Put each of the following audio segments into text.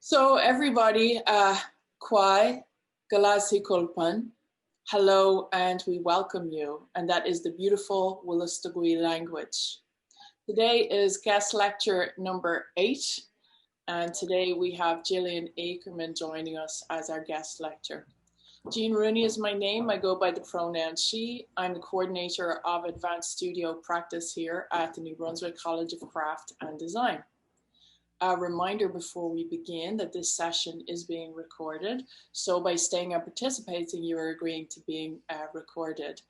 So everybody, Kwai, Galasi Kulpan, hello, and we welcome you. And that is the beautiful Wolastoqey language. Today is guest lecture number 8. And today we have Jillian Acreman joining us as our guest lecturer. Jean Rooney is my name. I go by the pronoun she. I'm the coordinator of advanced studio practice here at the New Brunswick College of Craft and Design. A reminder before we begin that this session is being recorded. So by staying and participating, you are agreeing to being recorded.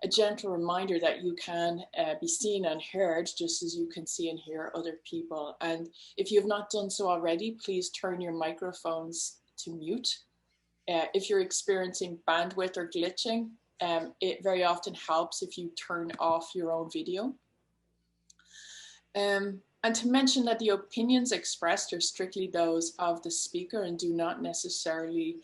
A gentle reminder that you can be seen and heard just as you can see and hear other people. And if you have not done so already, please turn your microphones to mute. If you're experiencing bandwidth or glitching, it very often helps if you turn off your own video. And to mention that the opinions expressed are strictly those of the speaker and do not necessarily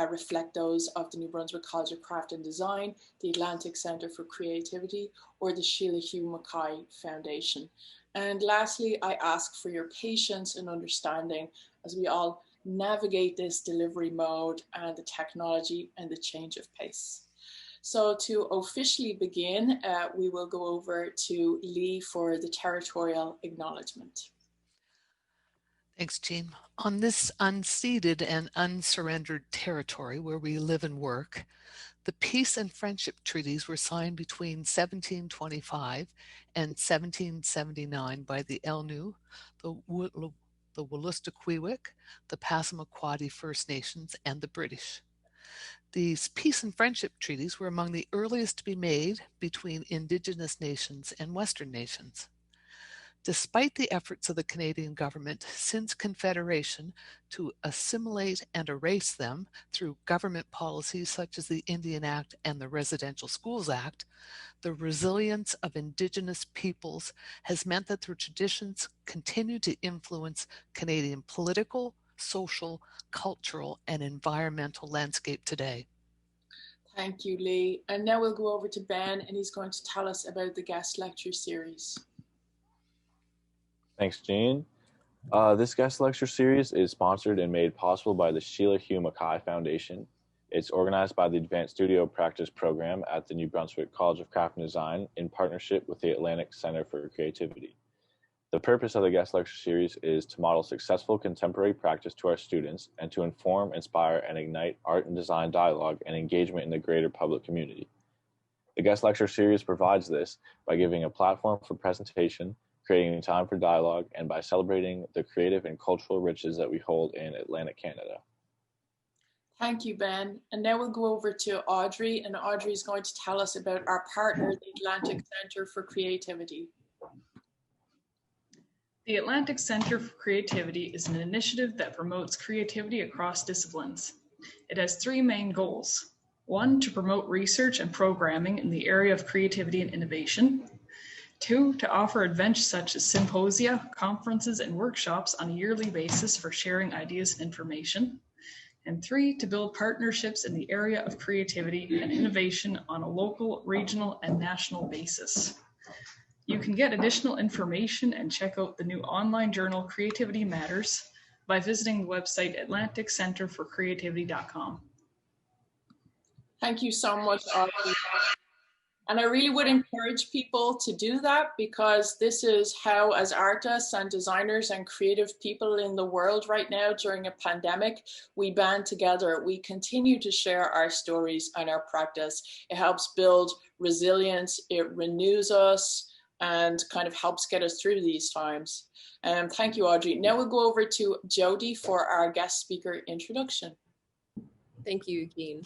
reflect those of the New Brunswick College of Craft and Design, the Atlantic Centre for Creativity, or the Sheila Hugh Mackay Foundation. And lastly, I ask for your patience and understanding as we all navigate this delivery mode and the technology and the change of pace. So to officially begin, we will go over to Lee for the territorial acknowledgement. Thanks, Jean. On this unceded and unsurrendered territory where we live and work, the peace and friendship treaties were signed between 1725 and 1779 by the Elnu, the Wolastoqey, the Passamaquoddy First Nations, and the British. These peace and friendship treaties were among the earliest to be made between Indigenous nations and Western nations. Despite the efforts of the Canadian government since Confederation to assimilate and erase them through government policies such as the Indian Act and the Residential Schools Act, the resilience of Indigenous peoples has meant that their traditions continue to influence Canadian political, social, cultural, and environmental landscape today. Thank you, Lee. And now we'll go over to Ben, and he's going to tell us about the guest lecture series. Thanks, Jean. This guest lecture series is sponsored and made possible by the Sheila Hugh Mackay Foundation. It's organized by the Advanced Studio Practice Program at the New Brunswick College of Craft and Design in partnership with the Atlantic Centre for Creativity. The purpose of the guest lecture series is to model successful contemporary practice to our students and to inform, inspire, and ignite art and design dialogue and engagement in the greater public community. The guest lecture series provides this by giving a platform for presentation, creating time for dialogue, and by celebrating the creative and cultural riches that we hold in Atlantic Canada. Thank you, Ben. And now we'll go over to Audrey, and Audrey is going to tell us about our partner, the Atlantic Centre for Creativity. The Atlantic Centre for Creativity is an initiative that promotes creativity across disciplines. It has 3 main goals. 1, to promote research and programming in the area of creativity and innovation. 2, to offer events such as symposia, conferences, and workshops on a yearly basis for sharing ideas and information. And 3, to build partnerships in the area of creativity and innovation on a local, regional, and national basis. You can get additional information and check out the new online journal Creativity Matters by visiting the website atlanticcenterforcreativity.com. Thank you so much, Audrey. And I really would encourage people to do that because this is how, as artists and designers and creative people in the world right now during a pandemic, we band together. We continue to share our stories and our practice. It helps build resilience. It renews us and kind of helps get us through these times. Thank you, Audrey. Now we'll go over to Jody for our guest speaker introduction. Thank you, Jean.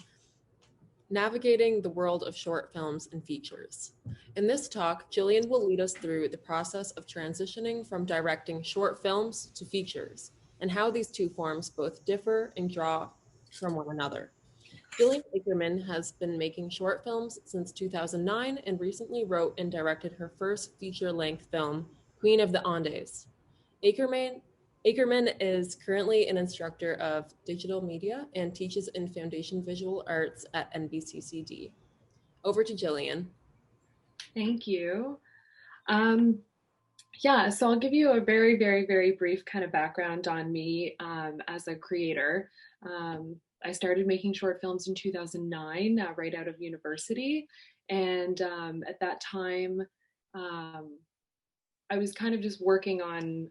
Navigating the world of short films and features. In this talk, Jillian will lead us through the process of transitioning from directing short films to features and how these two forms both differ and draw from one another. Jillian Acreman has been making short films since 2009 and recently wrote and directed her first feature-length film, Queen of the Andes. Acreman is currently an instructor of digital media and teaches in Foundation Visual Arts at Yeah, so I'll give you a very, very, very brief kind of background on me as a creator. I started making short films in 2009, right out of university. And at that time, um, I was kind of just working on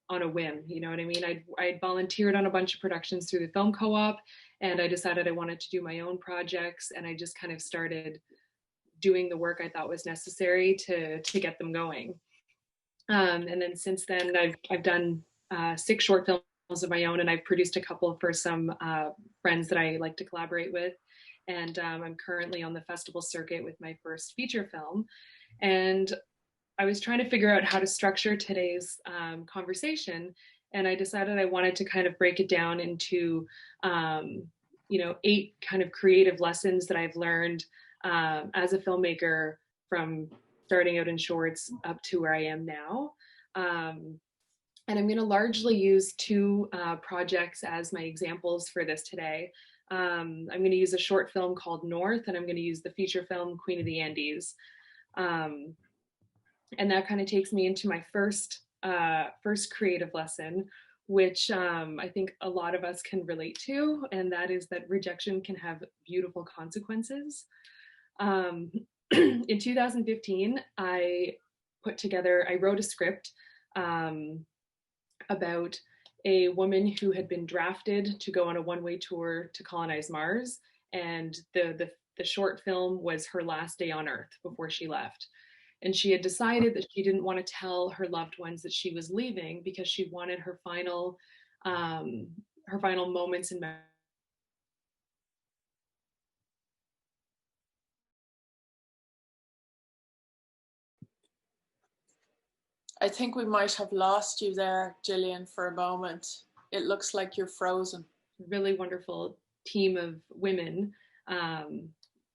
a whim, you know what I mean? I'd volunteered on a bunch of productions through the film co-op, and I decided I wanted to do my own projects, and I just kind of started doing the work I thought was necessary to get them going. And then since then, I've done 6 short films of my own, and I've produced a couple for some friends that I like to collaborate with. And I'm currently on the festival circuit with my first feature film. And I was trying to figure out how to structure today's conversation, and I decided I wanted to kind of break it down into, 8 kind of creative lessons that I've learned as a filmmaker from starting out in shorts up to where I am now. And I'm going to largely use 2 projects as my examples for this today. I'm going to use a short film called North, and I'm going to use the feature film Queen of the Andes. And that kind of takes me into my first creative lesson, which I think a lot of us can relate to, and that is that rejection can have beautiful consequences. In 2015, I wrote a script about a woman who had been drafted to go on a one-way tour to colonize Mars, and the short film was her last day on Earth before she left. And she had decided that she didn't want to tell her loved ones that she was leaving because she wanted her final moments in I think we might have lost you there, Jillian, for a moment. It looks like you're frozen. Really wonderful team of women.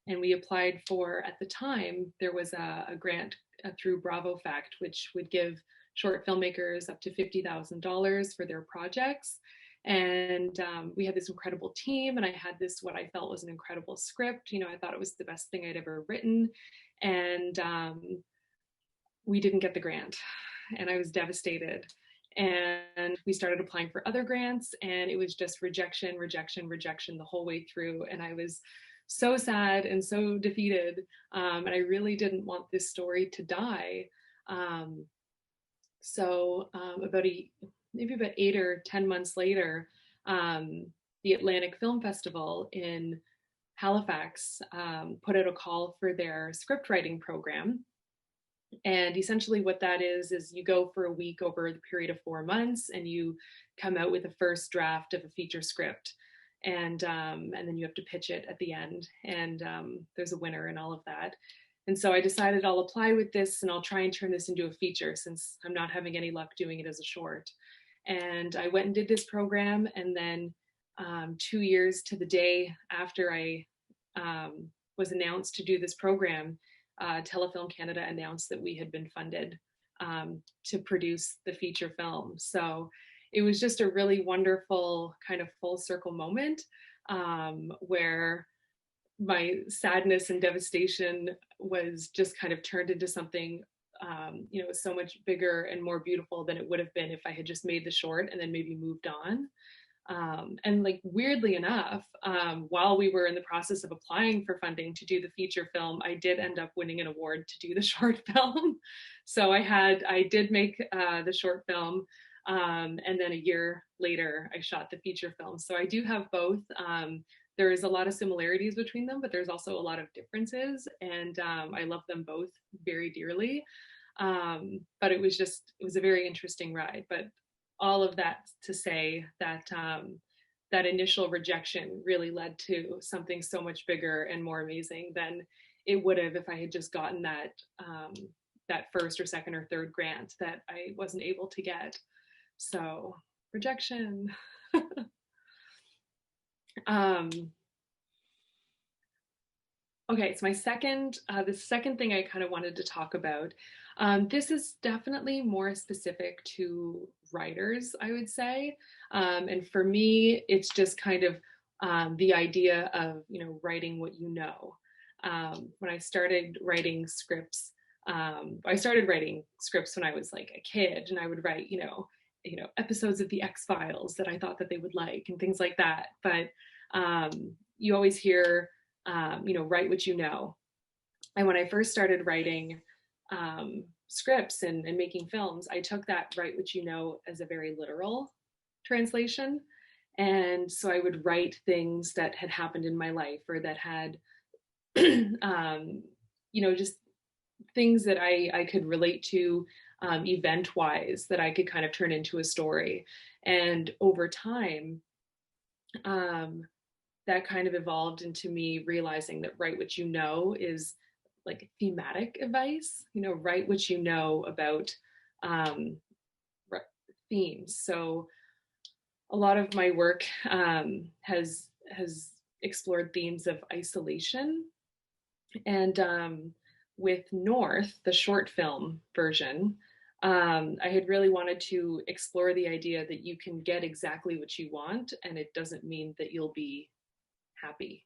And we applied for, at the time, there was a grant through Bravo Fact, which would give short filmmakers up to $50,000 for their projects. And we had this incredible team, and I had this, what I felt was an incredible script. You know, I thought it was the best thing I'd ever written. And we didn't get the grant, and I was devastated. And we started applying for other grants, and it was just rejection, rejection, rejection the whole way through. And I was so sad and so defeated. And I really didn't want this story to die. So maybe about 8 or 10 months later, the Atlantic Film Festival in Halifax put out a call for their script writing program. And essentially what that is you go for a week over the period of 4 months, and you come out with a first draft of a feature script. And then you have to pitch it at the end, and there's a winner and all of that. And so I decided I'll apply with this, and I'll try and turn this into a feature, since I'm not having any luck doing it as a short. And I went and did this program, and then 2 years to the day after I was announced to do this program, Telefilm Canada announced that we had been funded to produce the feature film. So it was just a really wonderful kind of full circle moment where my sadness and devastation was just kind of turned into something so much bigger and more beautiful than it would have been if I had just made the short and then maybe moved on. And like, weirdly enough, while we were in the process of applying for funding to do the feature film, I did end up winning an award to do the short film. So I did make the short film, and then a year later I shot the feature film. So I do have both. There is a lot of similarities between them, but there's also a lot of differences, and I love them both very dearly. But it was a very interesting ride. But all of that to say that that initial rejection really led to something so much bigger and more amazing than it would have if I had just gotten that first or second or third grant that I wasn't able to get. So rejection. Okay, so the second thing I kind of wanted to talk about, this is definitely more specific to writers, I would say. And for me, it's just kind of the idea of, writing what you know. When I started writing scripts, I started writing scripts when I was like a kid, and I would write, episodes of the X-Files that I thought that they would like and things like that. But you always hear, write what you know. And when I first started writing scripts and making films, I took that write what you know as a very literal translation. And so I would write things that had happened in my life, or that had, just things that I could relate to event-wise, that I could kind of turn into a story. And over time, that kind of evolved into me realizing that write what you know is like thematic advice, write what you know about themes. So a lot of my work has explored themes of isolation. And with North, the short film version, I had really wanted to explore the idea that you can get exactly what you want, and it doesn't mean that you'll be happy.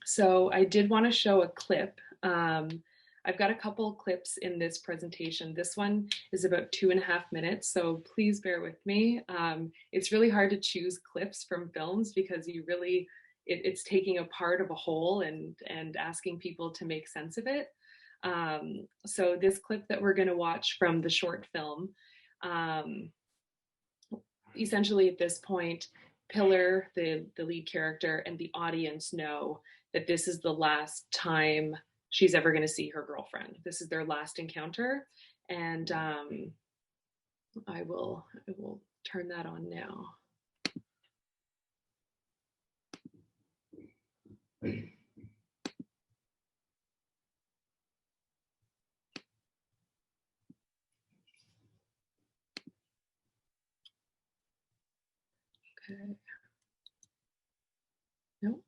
So I did want to show a clip. I've got a couple clips in this presentation. This one is about 2.5 minutes, so please bear with me. It's really hard to choose clips from films because it's taking a part of a whole and asking people to make sense of it. So this clip that we're going to watch from the short film, essentially at this point, Pillar, the lead character, and the audience know that this is the last time she's ever going to see her girlfriend. This is their last encounter, and I will turn that on now. Okay. Nope.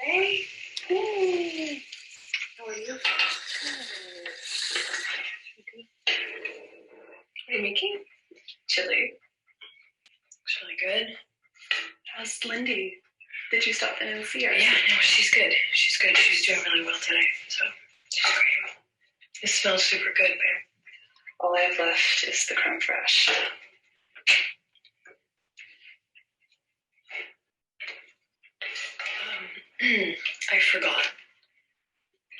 Hey. Hey. How are you? Good. What are you making? Chili. Looks really good. How's Lindy? Did you stop in and see her? Yeah, no, she's good. She's good. She's doing really well today. So she's great. It smells super good, babe. All I have left is the creme fraiche. I forgot.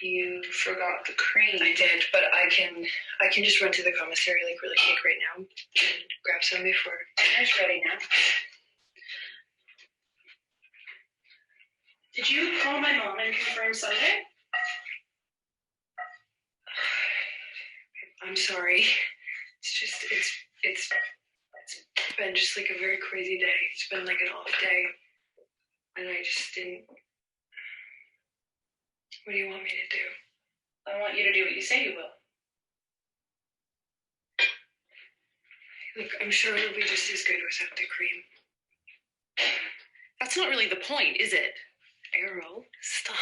You forgot the cream. I did, but I can just run to the commissary like really quick right now and grab some before dinner's ready now. Did you call my mom and confirm Sunday? I'm sorry. It's been just like a very crazy day. It's been like an off day. And I just didn't. What do you want me to do? I want you to do what you say you will. Look, I'm sure it'll be just as good without the cream. That's not really the point, is it? Errol, stop.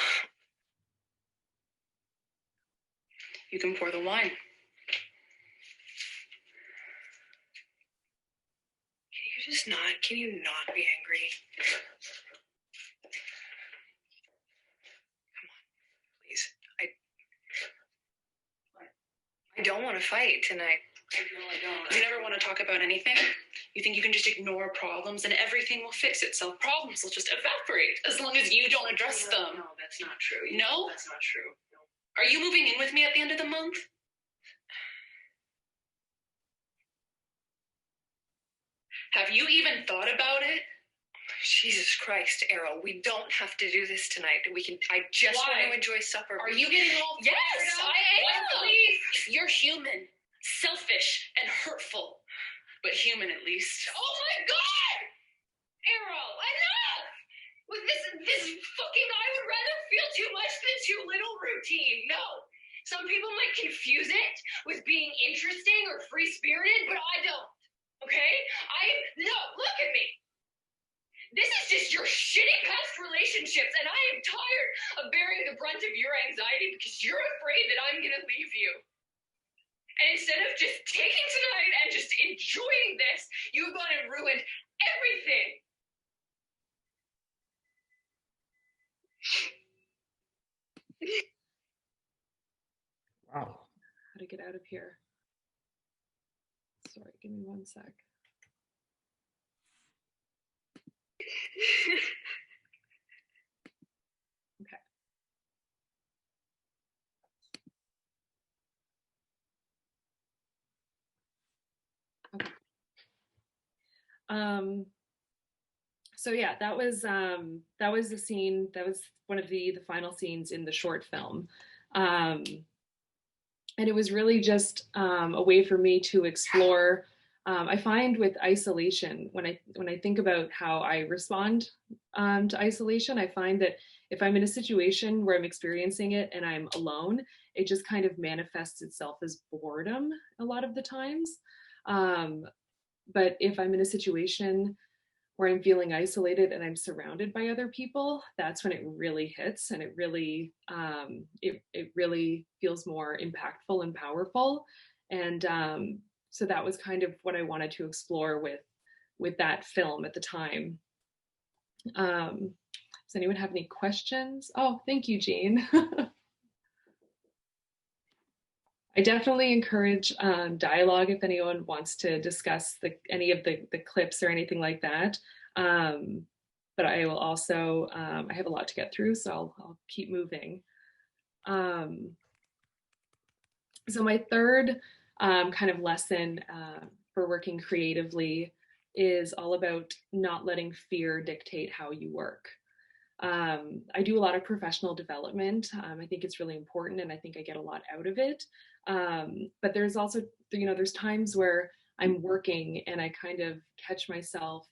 You can pour the wine. Can you not be angry? Come on, please. I don't want to fight tonight. I really don't. You never want to talk about anything? You think you can just ignore problems and everything will fix itself? Problems will just evaporate as long as you don't address them. No, that's not true. No? That's not true. No. Are you moving in with me at the end of the month? Have you even thought about it? Jesus Christ, Errol, we don't have to do this tonight. I just want to enjoy supper. Are you getting all fired up? Yes, I am. You're human, selfish, and hurtful. But human at least. Oh my God! Errol, enough! With this fucking I would rather feel too much than too little routine. No. Some people might confuse it with being interesting or free-spirited, but I don't. Okay? No, look at me. This is just your shitty past relationships, and I am tired of bearing the brunt of your anxiety because you're afraid that I'm gonna leave you. And instead of just taking tonight and just enjoying this, you've gone and ruined everything. Wow. How to get out of here? Sorry, give me 1 sec. Okay. Okay. So yeah, that was the scene. That was one of the final scenes in the short film. And it was really just a way for me to explore. I find with isolation, when I think about how I respond to isolation, I find that if I'm in a situation where I'm experiencing it and I'm alone, it just kind of manifests itself as boredom a lot of the times. But if I'm in a situation where I'm feeling isolated and I'm surrounded by other people, that's when it really hits, and it really it really feels more impactful and powerful. And so that was kind of what I wanted to explore with that film at the time. Does anyone have any questions? Oh, thank you, Jean. I definitely encourage dialogue if anyone wants to discuss any of the clips or anything like that. But I will also, I have a lot to get through, so I'll keep moving. So my third kind of lesson for working creatively is all about not letting fear dictate how you work. I do a lot of professional development. I think it's really important, and I think I get a lot out of it. But there's also, there's times where I'm working and I kind of catch myself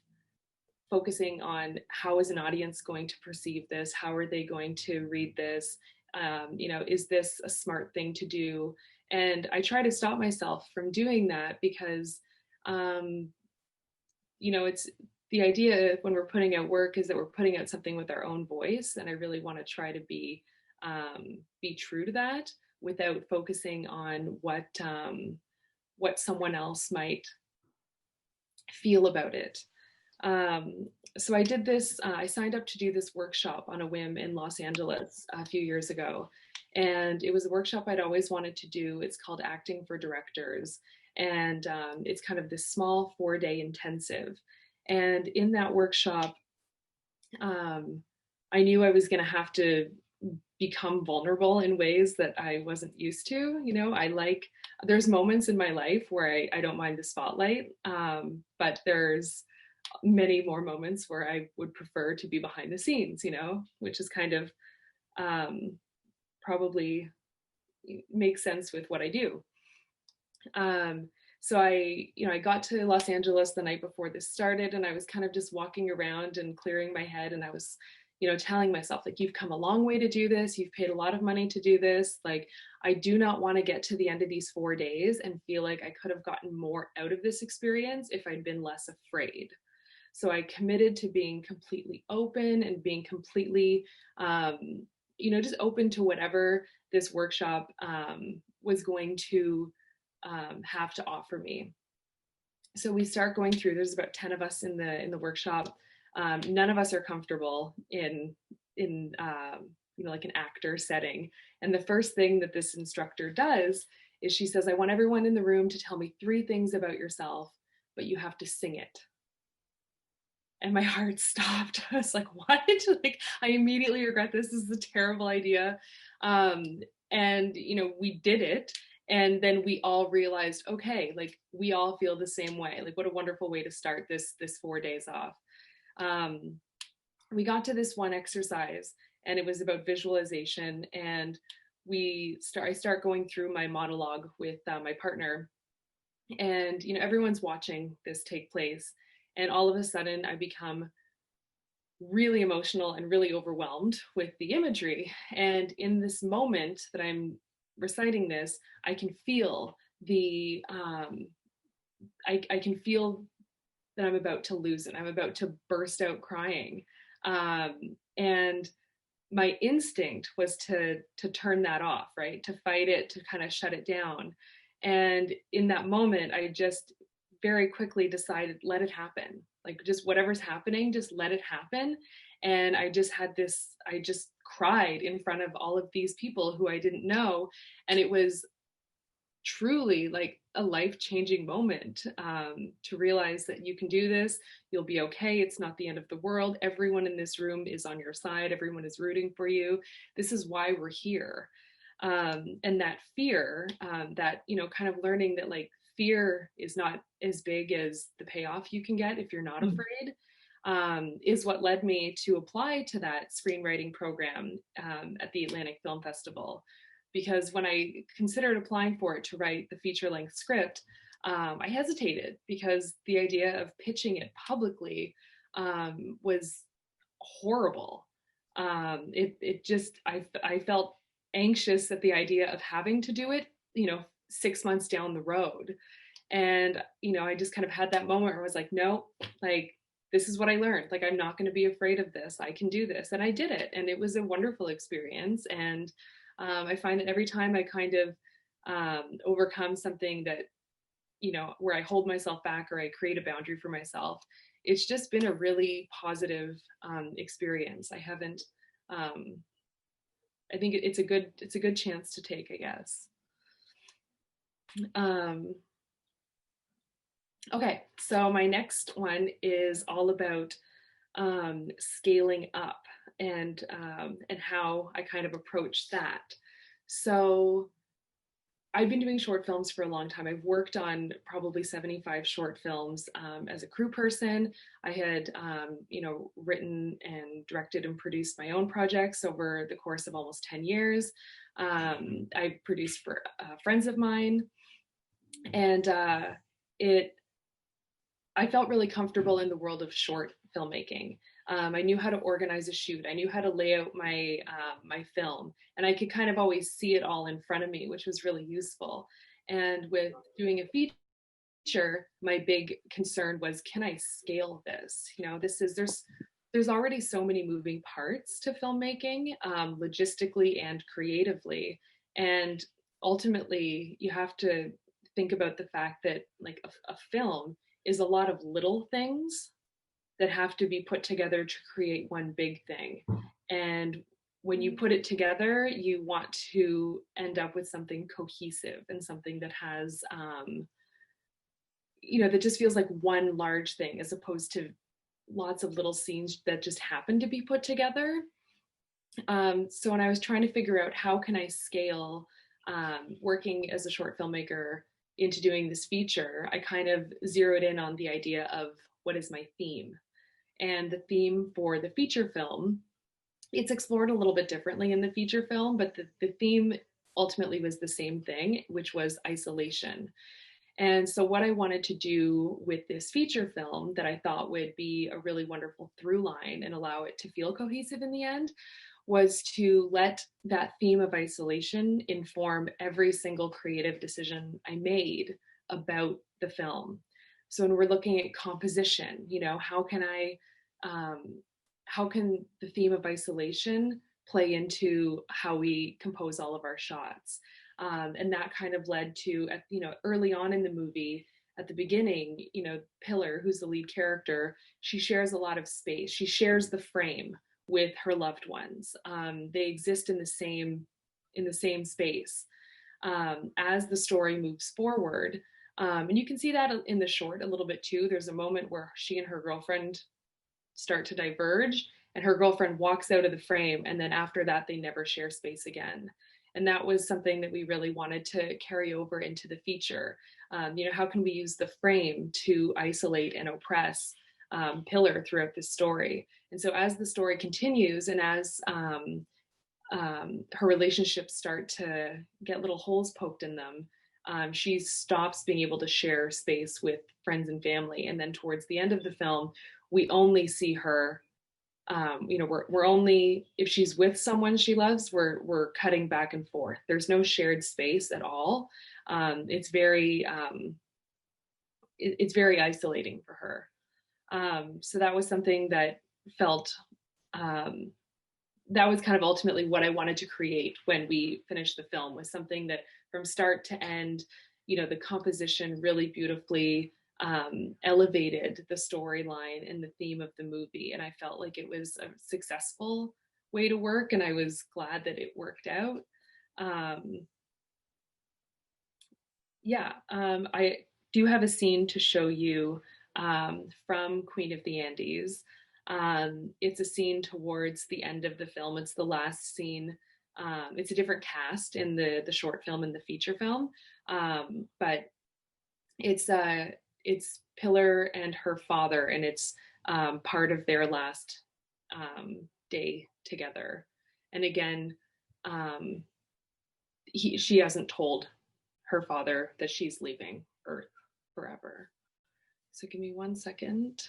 focusing on how is an audience going to perceive this? How are they going to read this? Is this a smart thing to do? And I try to stop myself from doing that because, it's the idea when we're putting out work is that we're putting out something with our own voice. And I really want to try to be true to that without focusing on what someone else might feel about it. So I did this, I signed up to do this workshop on a whim in Los Angeles a few years ago. And it was a workshop I'd always wanted to do. It's called Acting for Directors. And it's kind of this small 4-day intensive. And in that workshop, I knew I was going to have to become vulnerable in ways that I wasn't used to. There's moments in my life where I don't mind the spotlight, but there's many more moments where I would prefer to be behind the scenes, which is kind of probably makes sense with what I do. So I got to Los Angeles the night before this started, and I was kind of just walking around and clearing my head, and I was, telling myself, like, you've come a long way to do this. You've paid a lot of money to do this. Like, I do not want to get to the end of these 4 days and feel like I could have gotten more out of this experience if I'd been less afraid. So I committed to being completely open and being completely, just open to whatever this workshop was going to have to offer me. So we start going through, there's about 10 of us in the workshop. None of us are comfortable in like an actor setting. And the first thing that this instructor does is she says, I want everyone in the room to tell me 3 things about yourself, but you have to sing it. And my heart stopped. I was like, what? Like, I immediately regret this. This is a terrible idea. And, we did it. And then we all realized, okay, like, we all feel the same way. Like, what a wonderful way to start this 4 days off. We got to this one exercise, and it was about visualization. And I start going through my monologue with my partner. And, everyone's watching this take place. And all of a sudden, I become really emotional and really overwhelmed with the imagery. And in this moment that I'm reciting this, I can feel I can feel that I'm about to lose it. I'm about to burst out crying. And my instinct was to turn that off, right? To fight it, to kind of shut it down. And in that moment, I just very quickly decided, let it happen. Like, just whatever's happening, just let it happen. And I just cried in front of all of these people who I didn't know. And it was truly like a life-changing moment, to realize that you can do this, you'll be okay, it's not the end of the world, everyone in this room is on your side, everyone is rooting for you, this is why we're here. And that fear, that, kind of learning that like fear is not as big as the payoff you can get if you're not afraid, is what led me to apply to that screenwriting program at the Atlantic Film Festival. Because when I considered applying for it to write the feature-length script, I hesitated because the idea of pitching it publicly was horrible. I felt anxious at the idea of having to do it, 6 months down the road. And, I just kind of had that moment where I was like, no, like, this is what I learned. Like, I'm not going to be afraid of this. I can do this. And I did it. And it was a wonderful experience. And I find that every time I kind of overcome something that, where I hold myself back or I create a boundary for myself, it's just been a really positive experience. I haven't, I think it's a good chance to take, I guess. Okay, so my next one is all about scaling up and how I kind of approach that. So I've been doing short films for a long time. I've worked on probably 75 short films as a crew person. I had, written and directed and produced my own projects over the course of almost 10 years. I produced for friends of mine, and I felt really comfortable in the world of short filmmaking. I knew how to organize a shoot. I knew how to lay out my my film, and I could kind of always see it all in front of me, which was really useful. And with doing a feature, my big concern was, can I scale this? There's already so many moving parts to filmmaking, logistically and creatively, and ultimately you have to think about the fact that like a film is a lot of little things that have to be put together to create one big thing. And when you put it together, you want to end up with something cohesive and something that has, that just feels like one large thing, as opposed to lots of little scenes that just happen to be put together. So when I was trying to figure out how can I scale working as a short filmmaker into doing this feature, I kind of zeroed in on the idea of what is my theme. And the theme for the feature film, it's explored a little bit differently in the feature film, but the theme ultimately was the same thing, which was isolation. And so what I wanted to do with this feature film that I thought would be a really wonderful through line and allow it to feel cohesive in the end was to let that theme of isolation inform every single creative decision I made about the film. So when we're looking at composition, how can the theme of isolation play into how we compose all of our shots? And that kind of led to, early on in the movie, at the beginning, Pillar, who's the lead character, she shares a lot of space. She shares the frame with her loved ones. They exist in the same space. As the story moves forward, and you can see that in the short a little bit too. There's a moment where she and her girlfriend start to diverge, and her girlfriend walks out of the frame, and then after that, they never share space again. And that was something that we really wanted to carry over into the feature. How can we use the frame to isolate and oppress Pillar throughout this story? And so as the story continues, and as her relationships start to get little holes poked in them, she stops being able to share space with friends and family. And then towards the end of the film, we only see her, we're only, if she's with someone she loves, we're cutting back and forth. There's no shared space at all. It's very isolating for her. So that was something that felt, that was kind of ultimately what I wanted to create when we finished the film, was something that from start to end, the composition really beautifully elevated the storyline and the theme of the movie. And I felt like it was a successful way to work, and I was glad that it worked out. I do have a scene to show you from Queen of the Andes. It's a scene towards the end of the film. It's the last scene. It's a different cast in the short film and the feature film, but it's Pilar and her father, and it's part of their last day together. And again, she hasn't told her father that she's leaving Earth forever. So give me 1 second.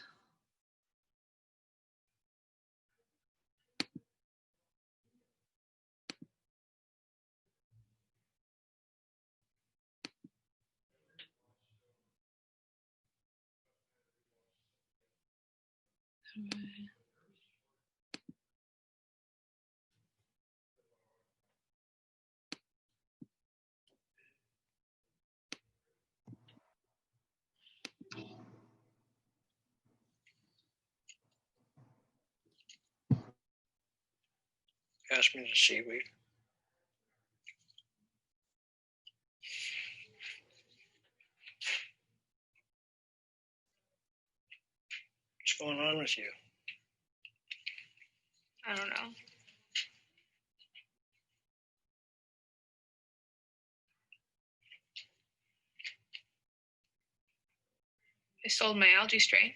Pass me the seaweed. What's going on with you? I don't know. I sold my algae strain.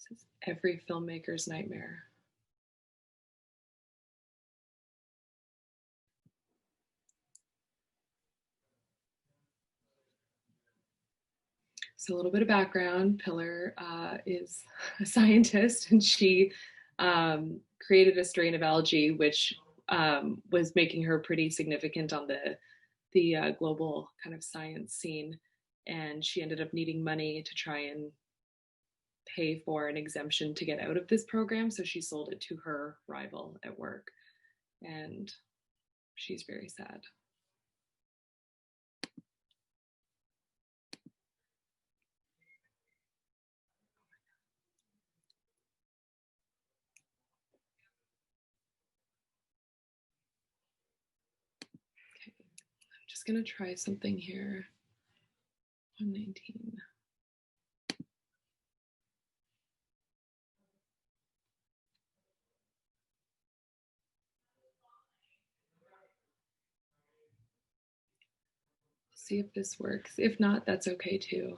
This is every filmmaker's nightmare. So a little bit of background. Pilar is a scientist, and she created a strain of algae which was making her pretty significant on the global kind of science scene. And she ended up needing money to try and pay for an exemption to get out of this program. So she sold it to her rival at work. And she's very sad. Just gonna try something here. 119. See if this works. If not, that's okay too.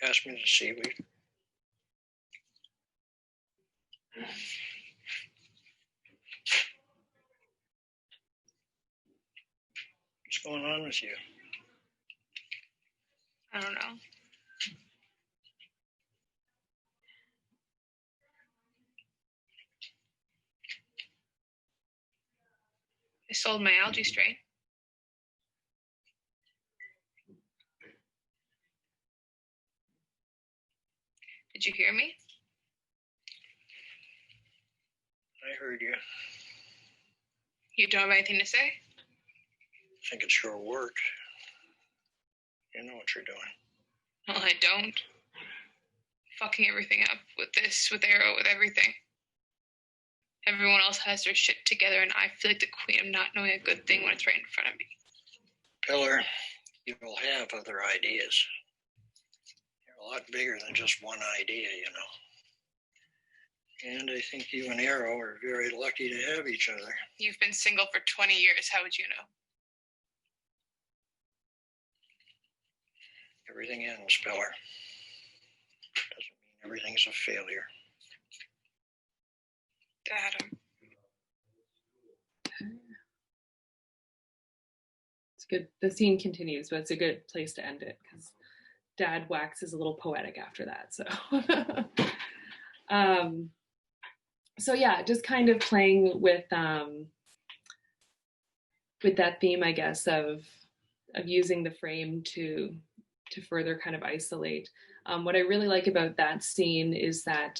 Pass me the seaweed. What's going on with you? I don't know. I sold my algae strain. Did you hear me? I heard you. You don't have anything to say? I think it sure worked. You know what you're doing. Well, I don't. Fucking everything up with this, with Arrow, with everything. Everyone else has their shit together, and I feel like the queen of not knowing a good thing when it's right in front of me. Pilar, you will have other ideas. You're a lot bigger than just one idea, you know. And I think you and Arrow are very lucky to have each other. You've been single for 20 years. How would you know? Everything ends, Pilar. Doesn't mean everything's a failure. Adam. It's good. The scene continues, but it's a good place to end it because Dad waxes a little poetic after that. So, so yeah, just kind of playing with that theme, I guess, of using the frame to further kind of isolate. What I really like about that scene is that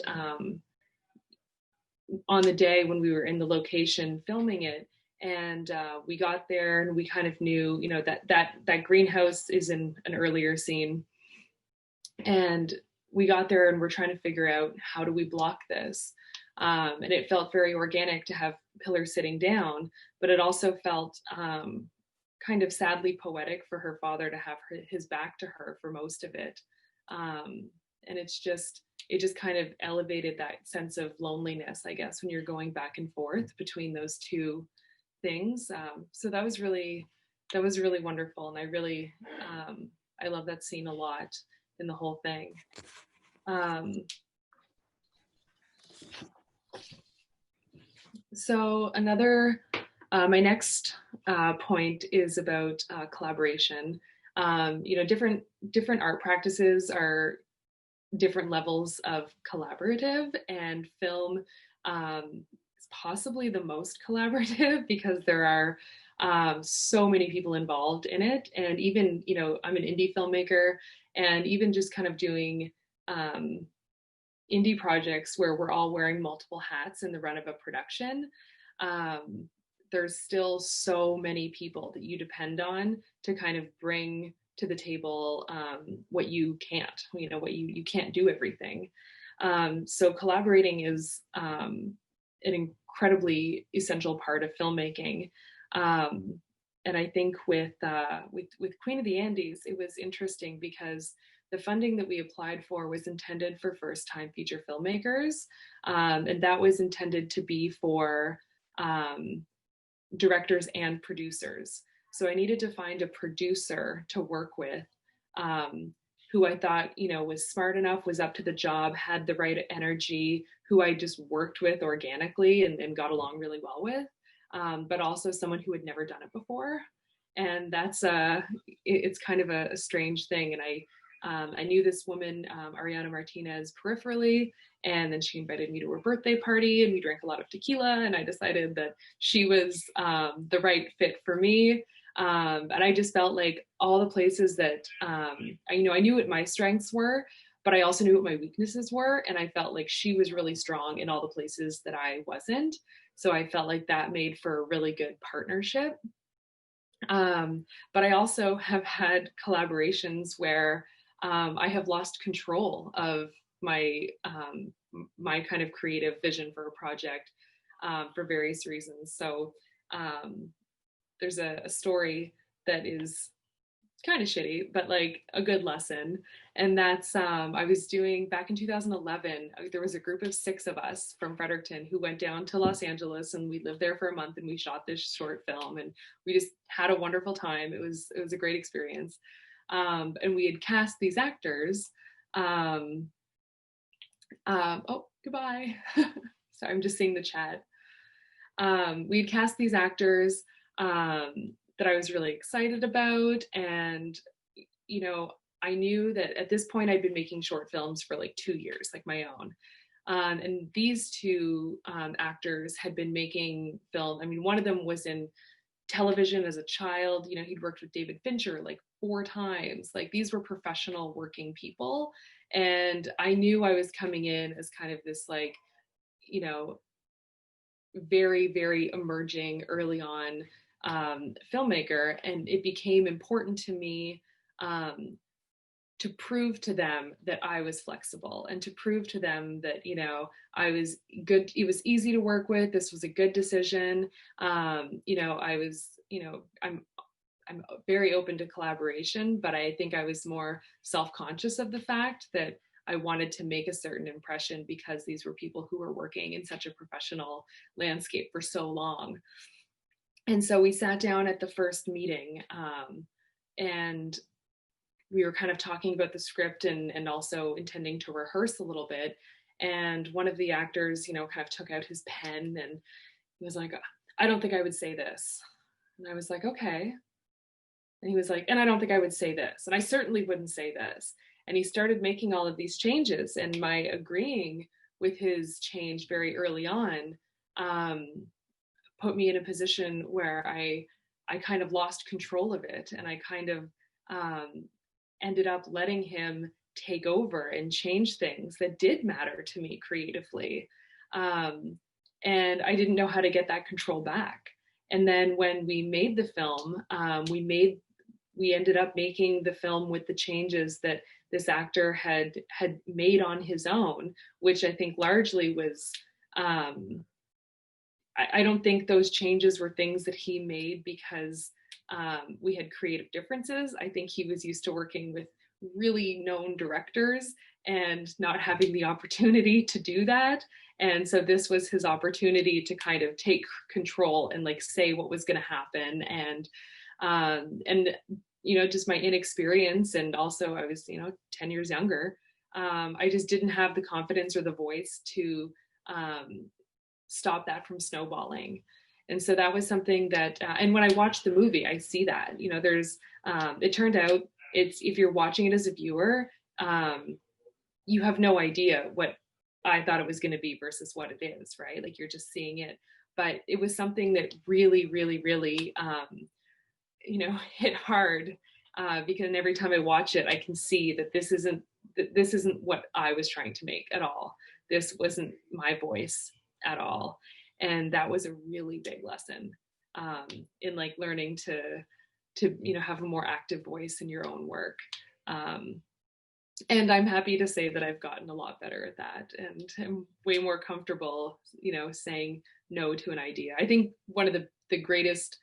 on the day when we were in the location filming it, and we got there and we kind of knew, you know, that greenhouse is in an earlier scene, and we got there and we're trying to figure out how do we block this. And it felt very organic to have Pillar sitting down, but it also felt kind of sadly poetic for her father to have his back to her for most of it. And it just kind of elevated that sense of loneliness, I guess, when you're going back and forth between those two things. So that was really wonderful. And I love that scene a lot in the whole thing. So my next point is about collaboration. You know, different art practices are different levels of collaborative, and film is possibly the most collaborative because there are so many people involved in it. And even, you know, I'm an indie filmmaker, and even just kind of doing indie projects where we're all wearing multiple hats in the run of a production, there's still so many people that you depend on to kind of bring to the table what you can't, you know, what you can't do everything. So collaborating is an incredibly essential part of filmmaking. And I think with Queen of the Andes, it was interesting because the funding that we applied for was intended for first-time feature filmmakers, and that was intended to be for directors and producers. So I needed to find a producer to work with who I thought, you know, was smart enough, was up to the job, had the right energy, who I just worked with organically and got along really well with, but also someone who had never done it before. And that's it's kind of a strange thing. And I knew this woman, Ariana Martinez, peripherally, and then she invited me to her birthday party, and we drank a lot of tequila, and I decided that she was the right fit for me. And I just felt like all the places that, I knew what my strengths were, but I also knew what my weaknesses were, and I felt like she was really strong in all the places that I wasn't. So I felt like that made for a really good partnership. But I also have had collaborations where I have lost control of my my kind of creative vision for a project for various reasons. So there's a story that is kind of shitty, but like a good lesson. And that's I was doing back in 2011, there was a group of 6 of us from Fredericton who went down to Los Angeles, and we lived there for a month, and we shot this short film, and we just had a wonderful time. It was a great experience. And we had cast these actors. Oh, goodbye. Sorry, I'm just seeing the chat. We had cast these actors that I was really excited about. And, you know, I knew that at this point I'd been making short films for like 2 years, like my own. And these 2 actors had been making film. I mean, one of them was in television as a child. You know, he'd worked with David Fincher like 4 times. Like, these were professional working people. And I knew I was coming in as kind of this, like, you know, very, very emerging early on filmmaker. And it became important to me to prove to them that I was flexible, and to prove to them that, you know, I was good. It was easy to work with. This was a good decision. You know, I was, you know, I'm very open to collaboration, but I think I was more self-conscious of the fact that I wanted to make a certain impression because these were people who were working in such a professional landscape for so long. And so we sat down at the first meeting, and we were kind of talking about the script and also intending to rehearse a little bit. And one of the actors, you know, kind of took out his pen, and he was like, "I don't think I would say this." And I was like, "Okay." And he was like, "And I don't think I would say this. And I certainly wouldn't say this." And he started making all of these changes, and my agreeing with his change very early on put me in a position where I kind of lost control of it, and I kind of ended up letting him take over and change things that did matter to me creatively. And I didn't know how to get that control back. And then when we made the film, we ended up making the film with the changes that this actor had made on his own, which I think largely was, I don't think those changes were things that he made because we had creative differences. I think he was used to working with really known directors and not having the opportunity to do that. And so this was his opportunity to kind of take control and like say what was going to happen. And you know, just my inexperience, and also I was, you know, 10 years younger. I just didn't have the confidence or the voice to stop that from snowballing. And so that was something that, and when I watched the movie, I see that, you know, there's, it turned out if you're watching it as a viewer, you have no idea what I thought it was going to be versus what it is, right? Like you're just seeing it. But it was something that really, really, really, you know, hit hard because every time I watch it, I can see that this isn't what I was trying to make at all. This wasn't my voice at all. And that was a really big lesson in like learning to, you know, have a more active voice in your own work. And I'm happy to say that I've gotten a lot better at that, and I'm way more comfortable, you know, saying no to an idea. I think one of the greatest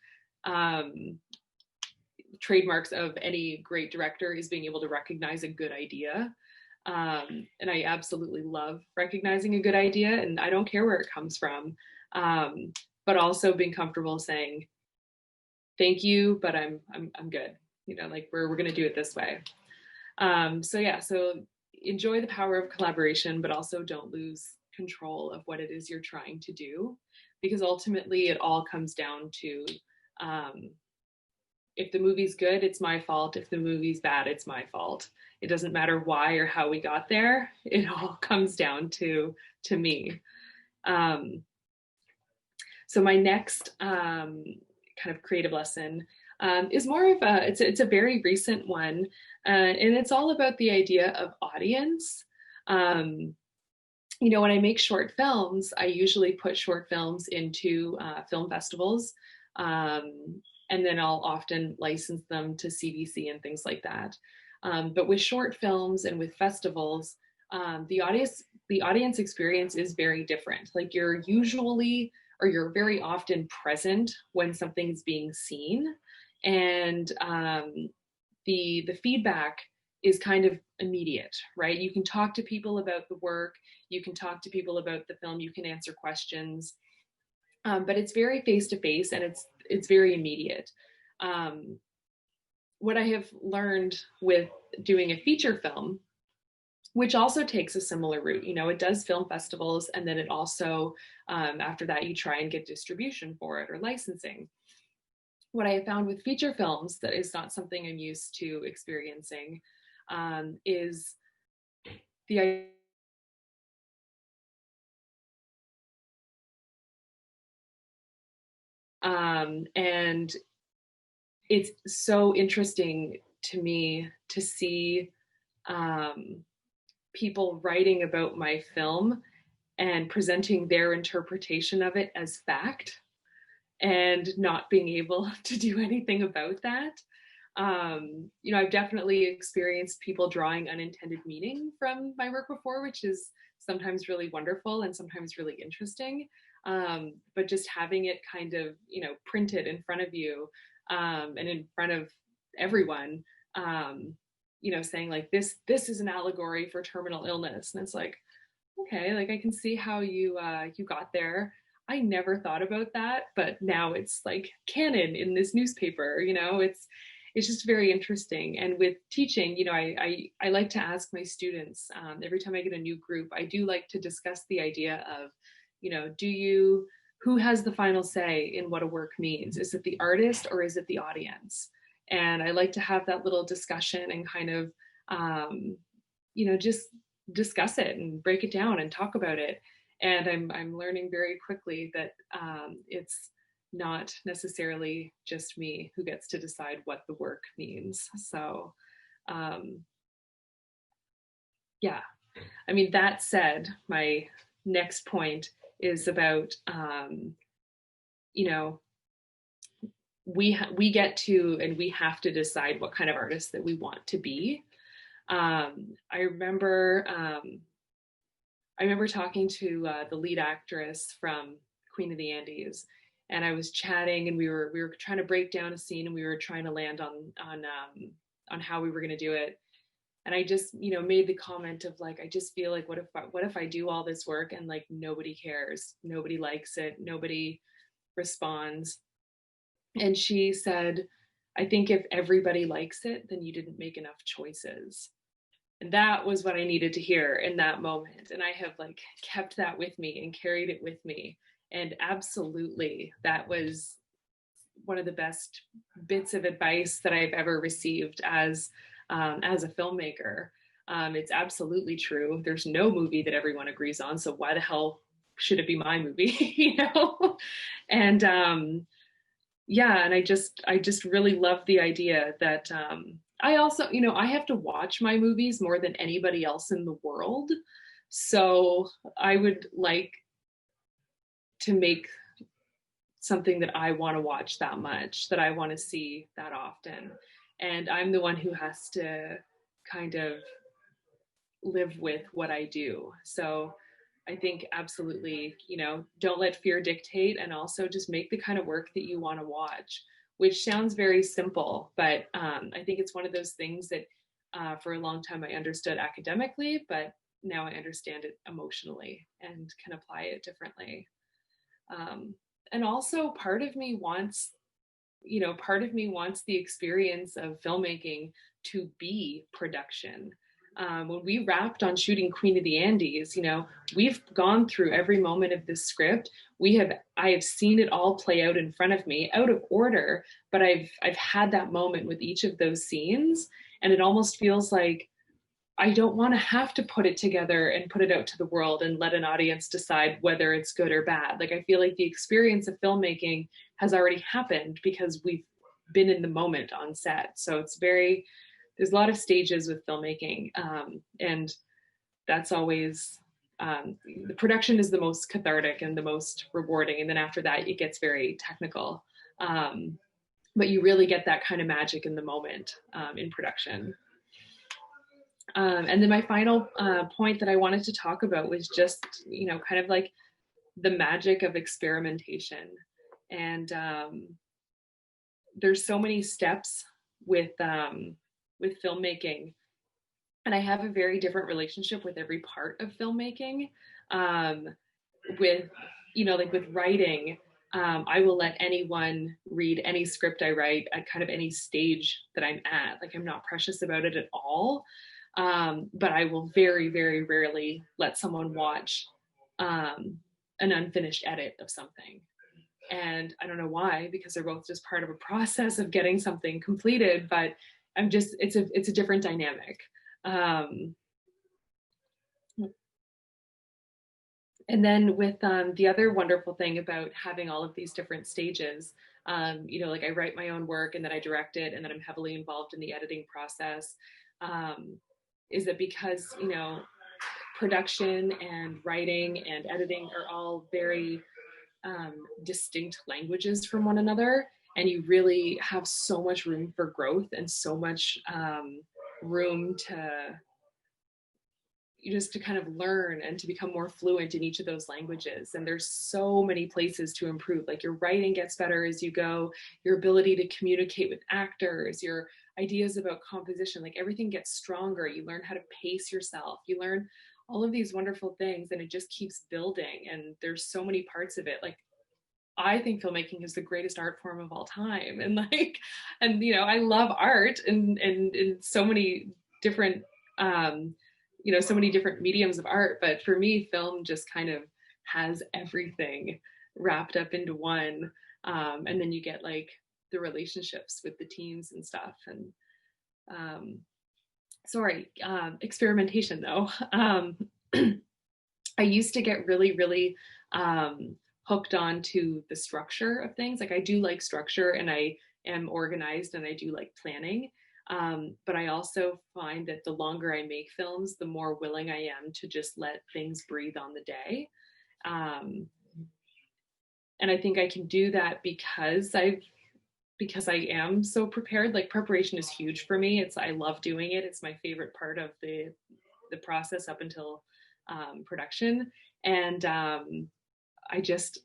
trademarks of any great director is being able to recognize a good idea. And I absolutely love recognizing a good idea, and I don't care where it comes from. But also being comfortable saying, thank you, but I'm good. You know, like we're going to do it this way. So yeah, so enjoy the power of collaboration, but also don't lose control of what it is you're trying to do, because ultimately it all comes down to, if the movie's good, it's my fault. If the movie's bad, it's my fault. It doesn't matter why or how we got there. It all comes down to me. So my next kind of creative lesson is more of it's a very recent one, and it's all about the idea of audience. You know, when I make short films, I usually put short films into film festivals, and then I'll often license them to CBC and things like that. But with short films and with festivals, the audience experience is very different. Like you're very often present when something's being seen, and the feedback is kind of immediate, right? You can talk to people about the work, you can talk to people about the film, you can answer questions, but it's very face-to-face and it's very immediate. What I have learned with doing a feature film, which also takes a similar route, you know, it does film festivals, and then it also, after that, you try and get distribution for it or licensing. What I have found with feature films that is not something I'm used to experiencing is the idea and it's so interesting to me to see people writing about my film and presenting their interpretation of it as fact and not being able to do anything about that. You know, I've definitely experienced people drawing unintended meaning from my work before, which is sometimes really wonderful and sometimes really interesting. But just having it kind of, you know, printed in front of you and in front of everyone, you know, saying like this is an allegory for terminal illness, and it's like, okay, like I can see how you got there. I never thought about that, but now it's like canon in this newspaper. You know, it's just very interesting. And with teaching, you know, I like to ask my students every time I get a new group, I do like to discuss the idea of, you know, who has the final say in what a work means? Is it the artist or is it the audience? And I like to have that little discussion and kind of, you know, just discuss it and break it down and talk about it. And I'm learning very quickly that it's not necessarily just me who gets to decide what the work means. So Yeah, I mean, that said, my next point is about, you know, we get to, and we have to decide what kind of artists that we want to be. I remember talking to the lead actress from Queen of the Andes, and I was chatting, and we were trying to break down a scene, and we were trying to land on how we were going to do it. And I just, made the comment of like, I just feel like, what if I do all this work and like nobody cares, nobody likes it, nobody responds. And she said, I think if everybody likes it, then you didn't make enough choices. And that was what I needed to hear in that moment. And I have like kept that with me and carried it with me. And absolutely, that was one of the best bits of advice that I've ever received as a filmmaker. It's absolutely true. There's no movie that everyone agrees on, so why the hell should it be my movie? And yeah, and I just really love the idea that I also, I have to watch my movies more than anybody else in the world. So I would like to make something that I want to watch that much, that I want to see that often. And I'm the one who has to kind of live with what I do. So I think absolutely, don't let fear dictate, and also just make the kind of work that you want to watch, which sounds very simple, but I think it's one of those things that for a long time I understood academically, but now I understand it emotionally and can apply it differently. And also part of me wants the experience of filmmaking to be production. When we wrapped on shooting Queen of the Andes, we've gone through every moment of this script. I have seen it all play out in front of me, out of order, but I've had that moment with each of those scenes, and it almost feels like I don't want to have to put it together and put it out to the world and let an audience decide whether it's good or bad. Like, I feel like the experience of filmmaking has already happened because we've been in the moment on set. So there's a lot of stages with filmmaking, and that's always, the production is the most cathartic and the most rewarding. And then after that, it gets very technical. But you really get that kind of magic in the moment in production. And then my final point that I wanted to talk about was just, kind of like the magic of experimentation. And there's so many steps with filmmaking. And I have a very different relationship with every part of filmmaking. With writing, I will let anyone read any script I write at kind of any stage that I'm at. Like, I'm not precious about it at all. But I will very, very rarely let someone watch an unfinished edit of something. And I don't know why, because they're both just part of a process of getting something completed, but it's a different dynamic. And then with the other wonderful thing about having all of these different stages, like I write my own work and then I direct it, and then I'm heavily involved in the editing process. Is that because, production and writing and editing are all very distinct languages from one another, and you really have so much room for growth and so much room to kind of learn and to become more fluent in each of those languages. And there's so many places to improve. Like, your writing gets better as you go, your ability to communicate with actors, your ideas about composition, like everything gets stronger. You learn how to pace yourself. You learn all of these wonderful things, and it just keeps building. And there's so many parts of it. Like, I think filmmaking is the greatest art form of all time. And I love art and in so many different, so many different mediums of art. But for me, film just kind of has everything wrapped up into one. And then you get like the relationships with the teams and stuff. And experimentation though. I used to get really, really hooked on to the structure of things. Like, I do like structure, and I am organized, and I do like planning. But I also find that the longer I make films, the more willing I am to just let things breathe on the day. And I think I can do that because I am so prepared. Like, preparation is huge for me. I love doing it. It's my favorite part of the process up until production. And I just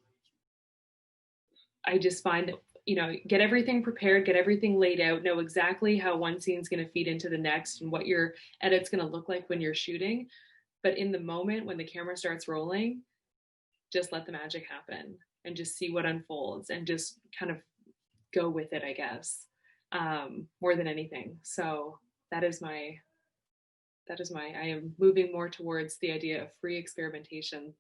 find that, you know, get everything prepared, get everything laid out, know exactly how one scene is going to feed into the next and what your edit's going to look like when you're shooting. But in the moment when the camera starts rolling, just let the magic happen and just see what unfolds and just kind of go with it, I guess, more than anything. So that is my, I am moving more towards the idea of free experimentation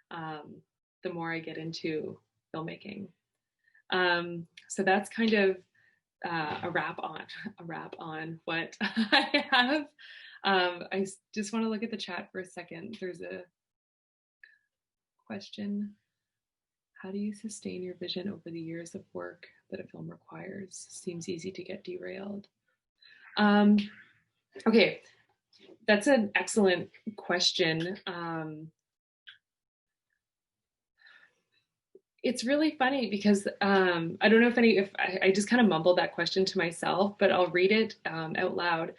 the more I get into filmmaking. So that's kind of a wrap on what I have. I just want to look at the chat for a second. There's a question. How do you sustain your vision over the years of work that a film requires? Seems easy to get derailed. Okay, that's an excellent question. It's really funny because I don't know if I just kind of mumbled that question to myself, but I'll read it out loud.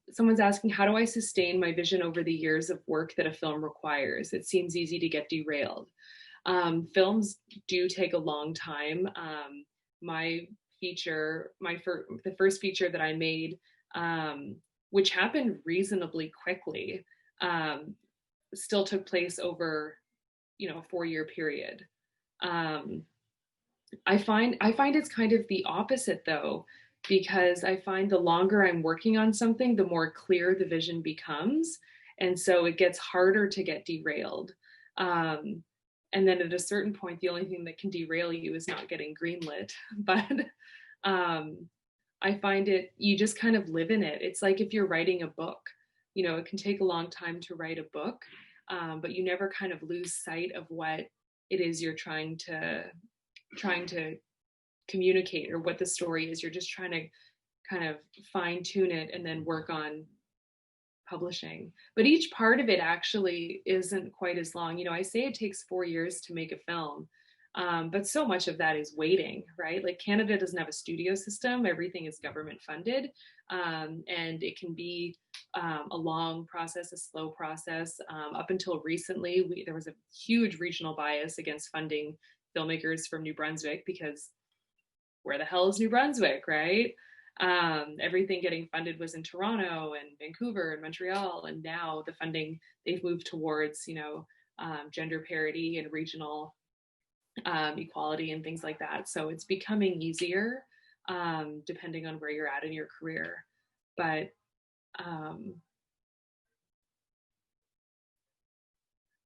Someone's asking, how do I sustain my vision over the years of work that a film requires? It seems easy to get derailed. Films do take a long time. The first feature that I made, which happened reasonably quickly, still took place over, a 4-year period. I find it's kind of the opposite though, because I find the longer I'm working on something, the more clear the vision becomes. And so it gets harder to get derailed. And then at a certain point, the only thing that can derail you is not getting greenlit. But I find you just kind of live in it. It's like if you're writing a book, it can take a long time to write a book, but you never kind of lose sight of what it is you're trying to communicate or what the story is. You're just trying to kind of fine tune it and then work on publishing. But each part of it actually isn't quite as long. I say it takes 4 years to make a film, but so much of that is waiting, right? Like, Canada doesn't have a studio system. Everything is government funded. And it can be a long process, a slow process. Up until recently, there was a huge regional bias against funding filmmakers from New Brunswick, because where the hell is New Brunswick, right? Everything getting funded was in Toronto and Vancouver and Montreal, and now the funding, they've moved towards, gender parity and regional equality and things like that. So it's becoming easier depending on where you're at in your career. But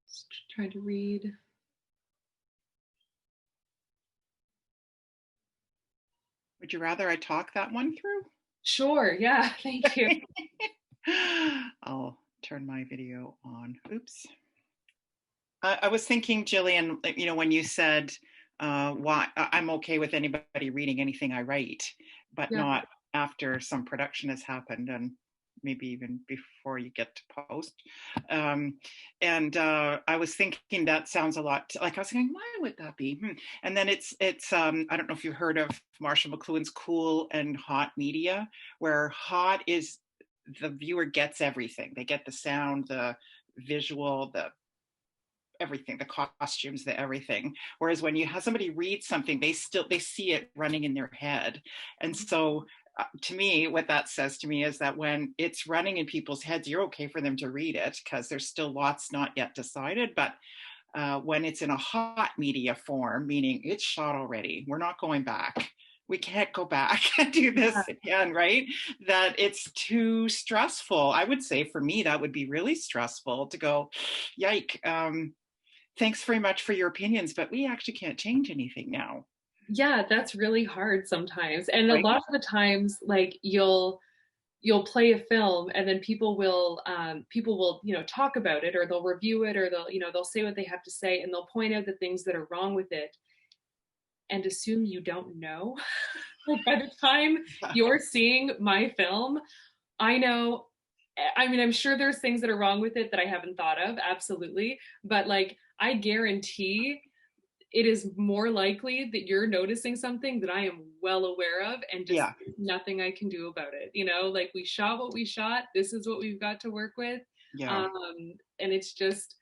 just trying to read. Would you rather I talk that one through? Sure, yeah, thank you. I'll turn my video on. Oops. I was thinking, Jillian, when you said why I'm okay with anybody reading anything I write, but not after some production has happened and maybe even before you get to post. And I was thinking that sounds a lot like, I was thinking, why would that be? And then it's I don't know if you've heard of Marshall McLuhan's Cool and Hot Media, where hot is the viewer gets everything. They get the sound, the visual, the everything, the costumes, the everything. Whereas when you have somebody read something, they see it running in their head. And so to me, what that says to me is that when it's running in people's heads, you're okay for them to read it because there's still lots not yet decided. But when it's in a hot media form, meaning it's shot already, we're not going back. We can't go back and do this again, right? That it's too stressful. I would say for me, that would be really stressful to go, yike, thanks very much for your opinions, but we actually can't change anything now. Yeah, that's really hard sometimes. And a lot of the times, like, you'll play a film and then people will talk about it, or they'll review it, or they'll say what they have to say, and they'll point out the things that are wrong with it and assume you don't know. Like by the time you're seeing my film, I know, I mean, I'm sure there's things that are wrong with it that I haven't thought of, absolutely. But like, I guarantee it is more likely that you're noticing something that I am well aware of and just nothing I can do about it. You know, like we shot what we shot. This is what we've got to work with. Yeah. And it's just,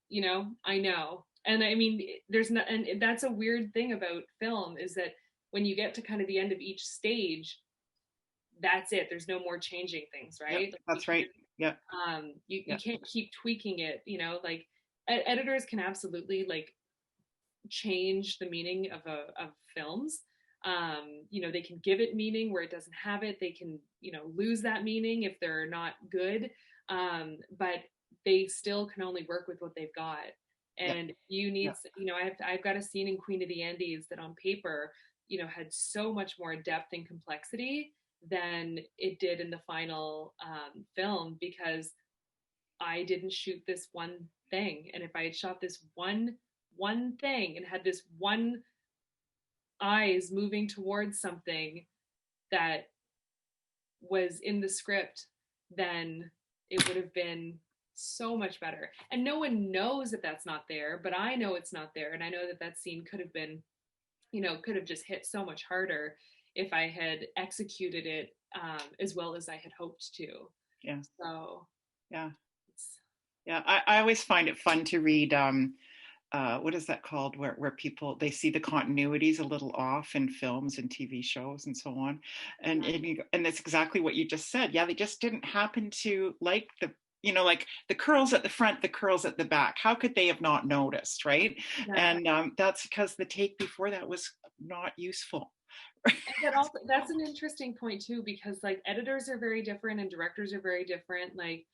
you know, I know. And I mean, there's not, and that's a weird thing about film is that when you get to kind of the end of each stage, that's it. There's no more changing things, right? Yep, like that's right. Yeah. You can't keep tweaking it, you know, like editors can absolutely like change the meaning of films. You know, they can give it meaning where it doesn't have it. They can, you know, lose that meaning if they're not good. But they still can only work with what they've got. And you need, you know, I've got a scene in Queen of the Andes that on paper, you know, had so much more depth and complexity than it did in the final film, because I didn't shoot this one thing. And if I had shot this one thing and had this one eyes moving towards something that was in the script, then it would have been so much better. And no one knows that that's not there, but I know it's not there. And I know that that scene could have been, you know, could have just hit so much harder if I had executed it as well as I had hoped to. Yeah. So, yeah. Yeah. I always find it fun to read, what is that called? Where people, they see the continuities a little off in films and TV shows and so on. And, and that's exactly what you just said. Yeah. They just didn't happen to like the, you know, like the curls at the front, the curls at the back. How could they have not noticed, right? Yeah. And that's because the take before that was not useful. That's an interesting point too, because like editors are very different and directors are very different. Like,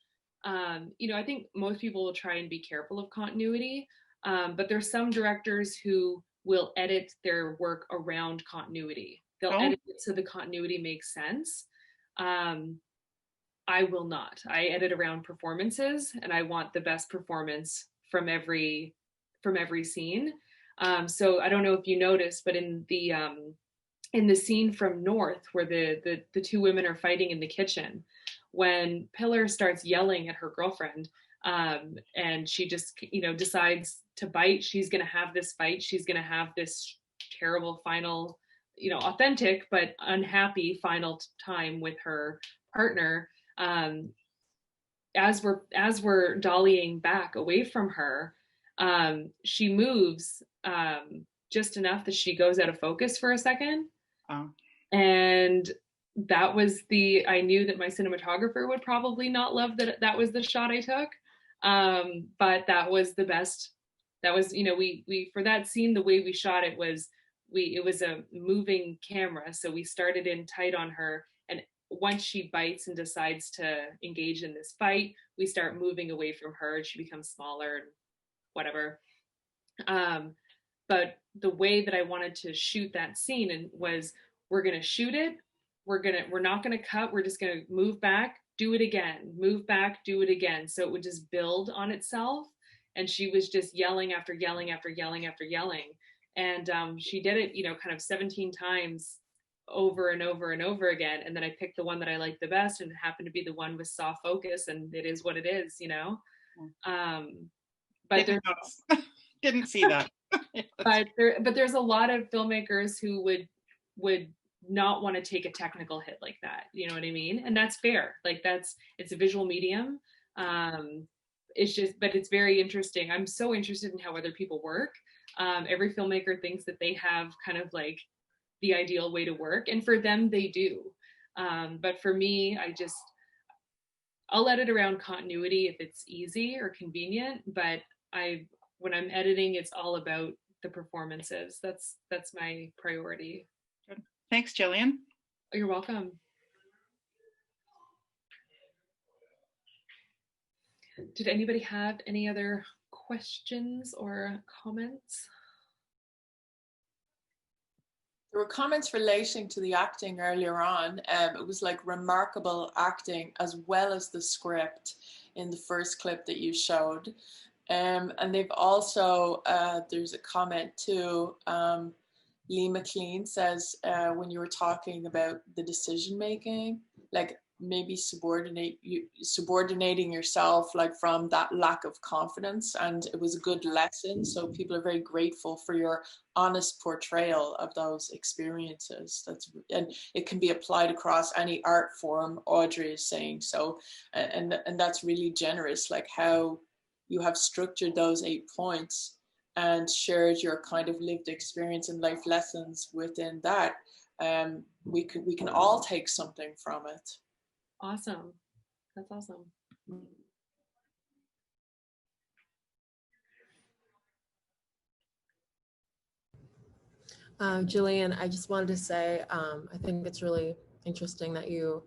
you know, I think most people will try and be careful of continuity, but there's some directors who will edit their work around continuity. They'll edit it so the continuity makes sense. I will not. I edit around performances, and I want the best performance from every scene. So I don't know if you noticed, but in the scene from North, where the two women are fighting in the kitchen, when Pillar starts yelling at her girlfriend, and she just, you know, decides to bite, she's going to have this fight. She's going to have this terrible final, you know, authentic but unhappy final time with her partner. As we're dollying back away from her, she moves just enough that she goes out of focus for a second. And that was I knew that my cinematographer would probably not love that was the shot I took. But that was the best. That was, you know, we for that scene, the way we shot it was it was a moving camera. So we started in tight on her, and once she bites and decides to engage in this fight, we start moving away from her and she becomes smaller and whatever. But the way that I wanted to shoot that scene was, we're going to shoot it. We're not going to cut. We're just going to move back, do it again, move back, do it again. So it would just build on itself. And she was just yelling after yelling after yelling after yelling. And she did it, you know, kind of 17 times over and over and over again. And then I picked the one that I liked the best, and it happened to be the one with soft focus, and it is what it is, you know. But didn't see that. but there's a lot of filmmakers who would not want to take a technical hit like that, you know what I mean? And that's fair. Like it's a visual medium. It's just, but it's very interesting. I'm so interested in how other people work. Every filmmaker thinks that they have kind of like the ideal way to work, and for them they do. But for me, I'll edit around continuity if it's easy or convenient, but when I'm editing, it's all about the performances. That's my priority. Good. Thanks, Jillian. Oh, you're welcome. Did anybody have any other questions or comments? There were comments relating to the acting earlier on. It was like remarkable acting as well as the script in the first clip that you showed. And they've also, there's a comment too, Lee McLean says when you were talking about the decision making, like maybe subordinating yourself like from that lack of confidence, and it was a good lesson. So people are very grateful for your honest portrayal of those experiences. And it can be applied across any art form, Audrey is saying. So and that's really generous, like how you have structured those 8 points and shared your kind of lived experience and life lessons within that. We can all take something from it. Awesome. That's awesome. Jillian, I just wanted to say, I think it's really interesting that you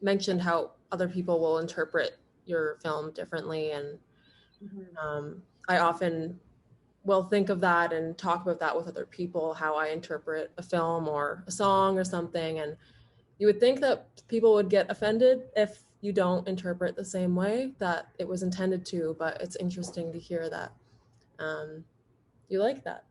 mentioned how other people will interpret your film differently. And I often will think of that and talk about that with other people, how I interpret a film or a song or something. And you would think that people would get offended if you don't interpret the same way that it was intended to, but it's interesting to hear that you like that.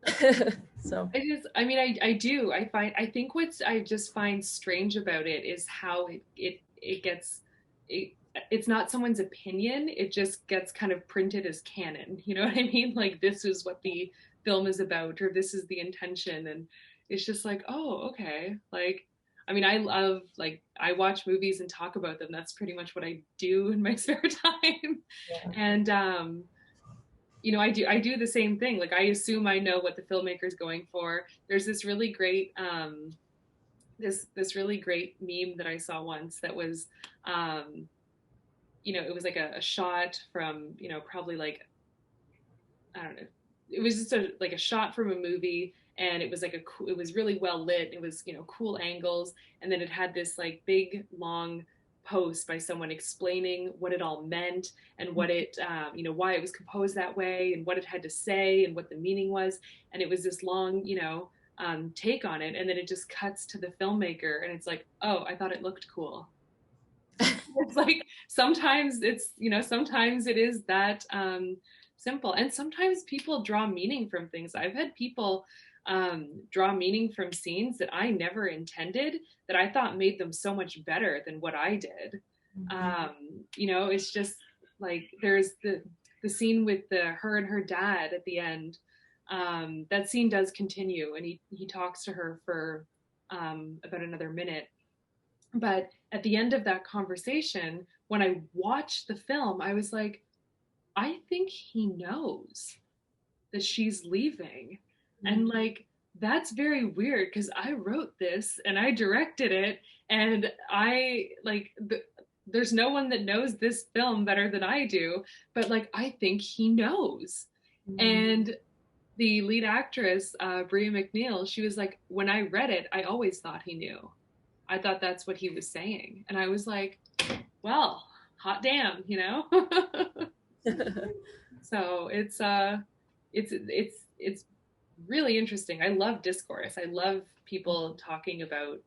So I do. I think what's I just find strange about it is how it gets, it's not someone's opinion. It just gets kind of printed as canon. You know what I mean? Like, this is what the film is about, or this is the intention. And it's just like, oh, okay. Like, I mean, I love, like, I watch movies and talk about them. That's pretty much what I do in my spare time. Yeah. And, you know, I do the same thing. Like, I assume I know what the filmmaker's going for. There's this really great, this really great meme that I saw once that was, you know, it was like a shot from, you know, probably like, I don't know. It was just like a shot from a movie, and it was like it was really well lit. It was, you know, cool angles. And then it had this like big, long post by someone explaining what it all meant and what it, you know, why it was composed that way and what it had to say and what the meaning was. And it was this long, you know, take on it. And then it just cuts to the filmmaker and it's like, oh, I thought it looked cool. It's like, sometimes it's, you know, sometimes it is that simple. And sometimes people draw meaning from things. I've had people draw meaning from scenes that I never intended, that I thought made them so much better than what I did. You know, it's just like, there's the scene with her and her dad at the end. That scene does continue, and he talks to her for about another minute. But at the end of that conversation, when I watched the film, I was like, I think he knows that she's leaving. And like, that's very weird, because I wrote this and I directed it, and I like, there's no one that knows this film better than I do, but like, I think he knows. And the lead actress, Bria McNeil, she was like, when I read it, I always thought he knew. I thought that's what he was saying. And I was like, well, hot damn, you know? So it's really interesting. I love discourse. I love people talking about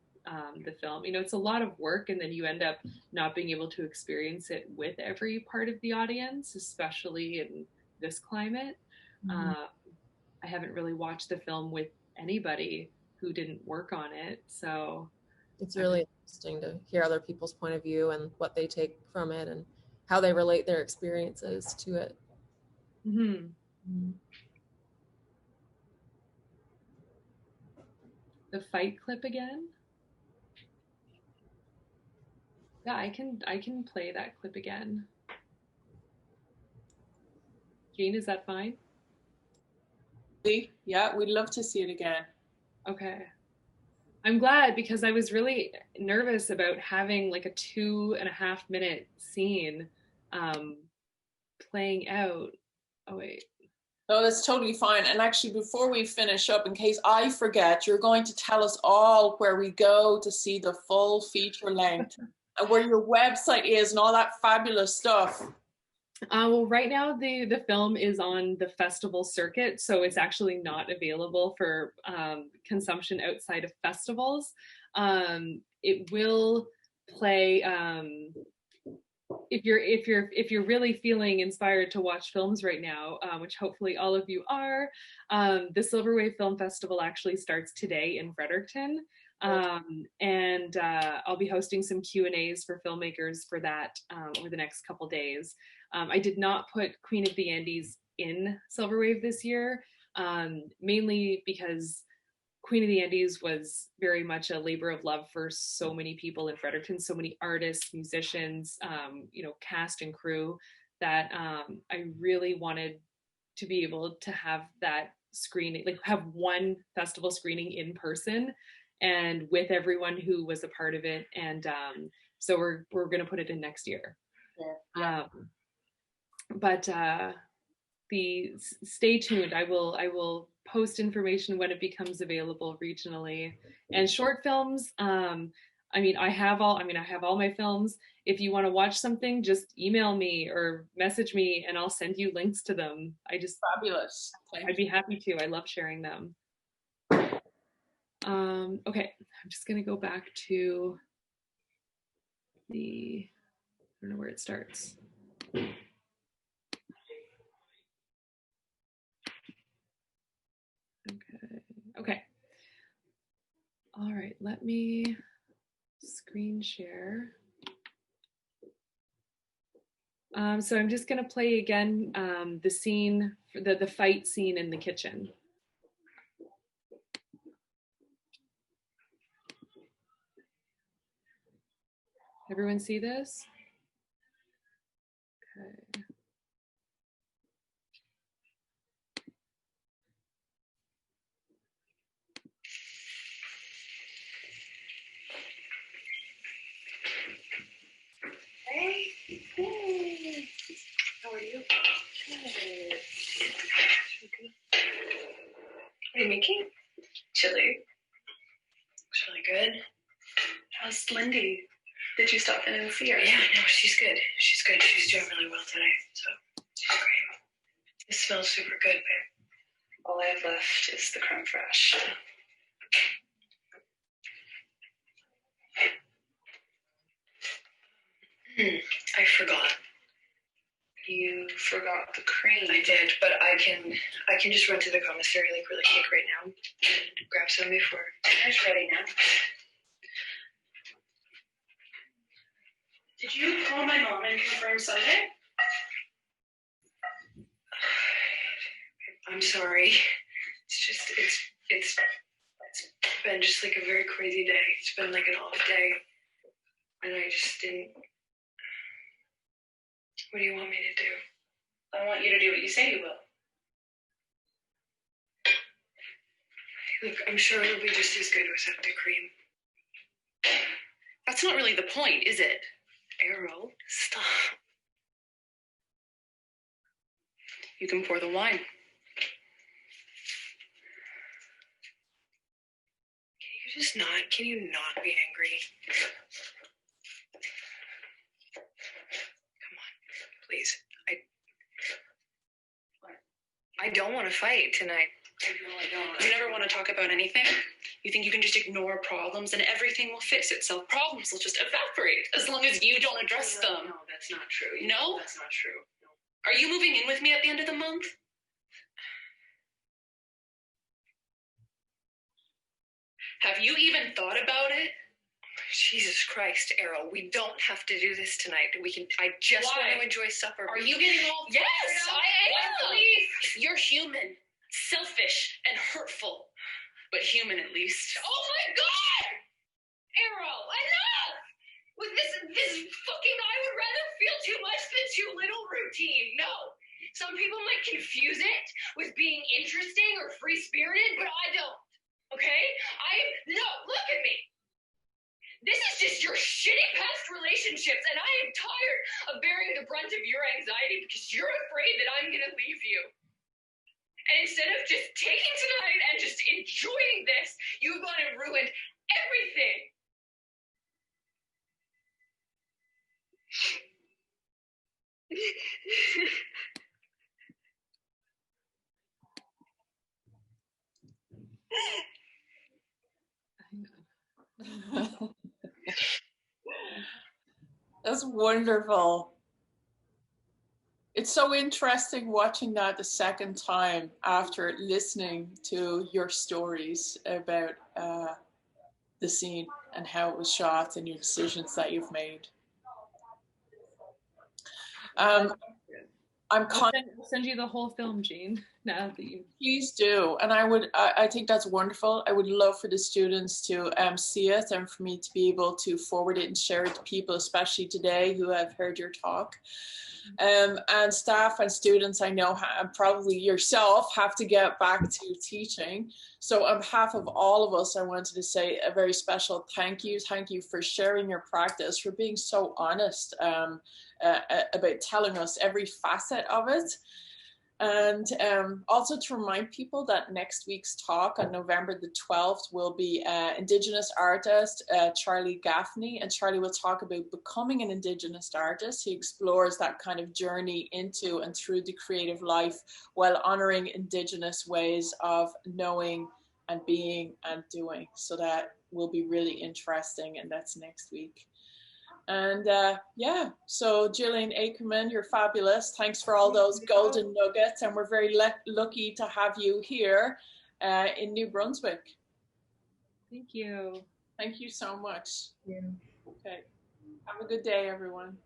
the film. You know, it's a lot of work, and then you end up not being able to experience it with every part of the audience, especially in this climate. I haven't really watched the film with anybody who didn't work on it. So it's really interesting to hear other people's point of view and what they take from it and how they relate their experiences to it. The fight clip again? Yeah, I can play that clip again. Jean, is that fine? Yeah, we'd love to see it again. Okay. I'm glad, because I was really nervous about having like a 2.5 minute scene playing out. Oh, wait. No, that's totally fine. And actually, before we finish up, in case I forget, you're going to tell us all where we go to see the full feature length and where your website is and all that fabulous stuff. Well, right now the film is on the festival circuit, so it's actually not available for consumption outside of festivals. It will play if you're really feeling inspired to watch films right now, which hopefully all of you are, the Silver Wave Film Festival actually starts today in Fredericton. And I'll be hosting some Q&As for filmmakers for that over the next couple days. I did not put Queen of the Andes in Silver Wave this year, mainly because Queen of the Andes was very much a labor of love for so many people in Fredericton, so many artists, musicians, cast and crew, that I really wanted to be able to have that screening, like have one festival screening in person and with everyone who was a part of it. And so we're going to put it in next year. Yeah. But stay tuned. I will post information when it becomes available regionally. And short films, I have all my films. If you want to watch something, just email me or message me and I'll send you links to them. Fabulous. I'd be happy to. I love sharing them. Okay, I'm just gonna go back to I don't know where it starts. Okay. All right, let me screen share. So I'm just gonna play again the scene, the fight scene in the kitchen. Everyone see this? Okay. Hey. How are you? Good. What are you making? Chili. Looks really good. How's Lindy? Did you stop in and see her? Yeah, no, she's good. She's good. She's doing really well today. So she's great. It smells super good, babe. All I have left is the creme fraiche. I forgot. You forgot the cream. I did, but I can just run to the commissary like really quick right now and grab some before dinner's ready now. Did you call my mom and confirm Sunday? I'm sorry. It's been just like a very crazy day. It's been like an off day. And I just didn't. What do you want me to do? I want you to do what you say you will. Look, I'm sure it'll be just as good without the cream. That's not really the point, is it? Errol, stop. You can pour the wine. Can you not be angry? Come on, please. I don't want to fight tonight. No, I don't. You never want to talk about anything? You think you can just ignore problems and everything will fix itself? Problems will just evaporate as long as you don't address them. No, that's not true. No? That's not true. No. Are you moving in with me at the end of the month? Have you even thought about it? Jesus Christ, Errol, we don't have to do this tonight. I just want to enjoy supper. Are you getting all Yes, I am. You're human, selfish, and hurtful. But human at least. Oh my God! Errol, enough! With this fucking I would rather feel too much than too little routine. No. Some people might confuse it with being interesting or free-spirited, but I don't. Okay? No, look at me. This is just your shitty past relationships, and I am tired of bearing the brunt of your anxiety because you're afraid that I'm going to leave you. And instead of just taking tonight and just enjoying this, you've gone and ruined everything. That's was wonderful. It's so interesting watching that the second time after listening to your stories about the scene and how it was shot and your decisions that you've made. I'm I'll send you the whole film, Jean. Now that you please do, and I think that's wonderful. I would love for the students to see it and for me to be able to forward it and share it to people, especially today who have heard your talk. And staff and students, I know, and probably yourself, have to get back to teaching. So on behalf of all of us, I wanted to say a very special thank you. Thank you for sharing your practice, for being so honest about telling us every facet of it. And also to remind people that next week's talk on November the 12th will be Indigenous artist Charlie Gaffney. And Charlie will talk about becoming an Indigenous artist. He explores that kind of journey into and through the creative life while honoring Indigenous ways of knowing and being and doing. So that will be really interesting, and that's next week. And yeah, so Jillian Acreman, you're fabulous. Thanks for all those golden nuggets. And we're very lucky to have you here in New Brunswick. Thank you. Thank you so much. Yeah. Okay. Have a good day, everyone.